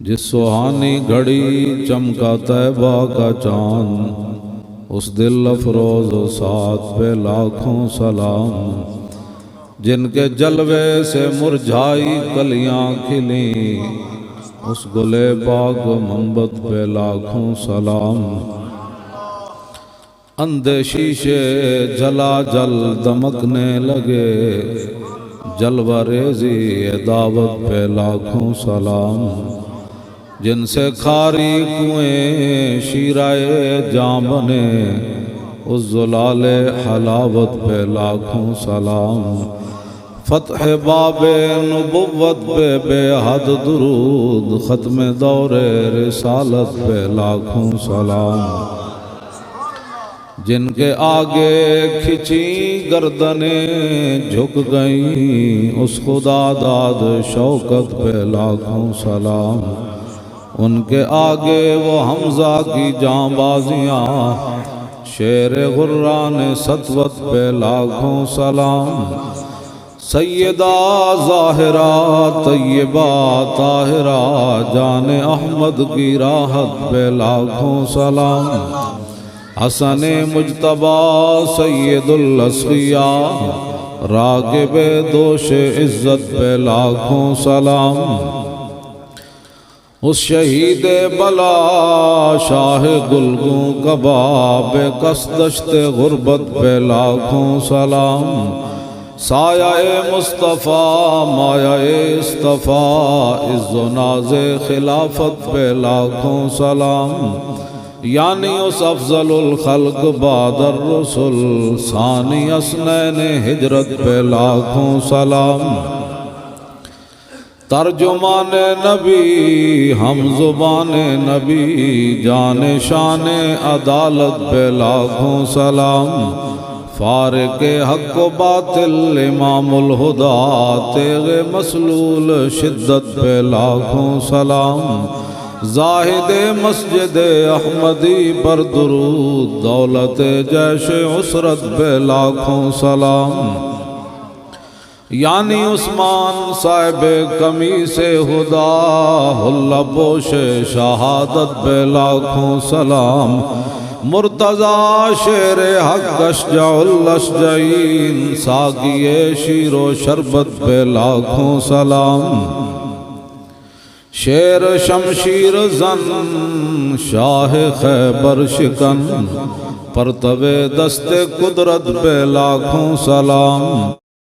جس سہانی گھڑی چمکا طیبہ کا چاند، اس دل افروز ساتھ پہ لاکھوں سلام۔ جن کے جلوے سے مرجھائی کلیاں کھلیں، اس گلے پاک منبت پہ لاکھوں سلام۔ اندھے شیشے جلا جل دمکنے لگے، جلوہ ریزی دعوت پہ لاکھوں سلام۔ جن سے کھاری کنویں شیرائے جاں بنے، اس زلال حلاوت پہ لاکھوں سلام۔ فتح باب نبوت پہ بے حد درود، ختم دور رسالت پہ لاکھوں سلام۔ جن کے آگے کھچی گردنیں جھک گئیں، اس خدا داد شوکت پہ لاکھوں سلام۔ ان کے آگے وہ حمزہ کی جاں بازیاں، شیر غران سطوت پہ لاکھوں سلام۔ سیدہ ظاہرہ طیبہ طاہرہ، جان احمد کی راحت پہ لاکھوں سلام۔ حسن مجتبیٰ سید الاسقیاء، راغب دوش عزت پہ لاکھوں سلام۔ اس شہید بلا شاہ گلگوں کباب، قصدشت غربت پہ لاکھوں سلام۔ سایہ مصطفیٰ مایہ اصطفیٰ، عز و ناز خلافت پہ لاکھوں سلام۔ یعنی اس افضل الخلق بعد الرسل، ثانی اثنین ہجرت پہ لاکھوں سلام۔ ترجمان نبی ہم زبان نبی، جان شان عدالت پہ لاکھوں سلام۔ فارق حق و باطل امام الہدیٰ، تیغ مسلول شدت پہ لاکھوں سلام۔ زاہد مسجد احمدی پر درود، دولت جیش عسرت پہ لاکھوں سلام۔ یعنی عثمان صاحب قمیص خدا، حلہ پوش شہادت پہ لاکھوں سلام۔ مرتضی شیر حق اشجع الاشجعین، ساقی شیر و شربت پہ لاکھوں سلام۔ شیر شمشیر زن شاہ خیبر شکن، پرتو دست قدرت پہ لاکھوں سلام۔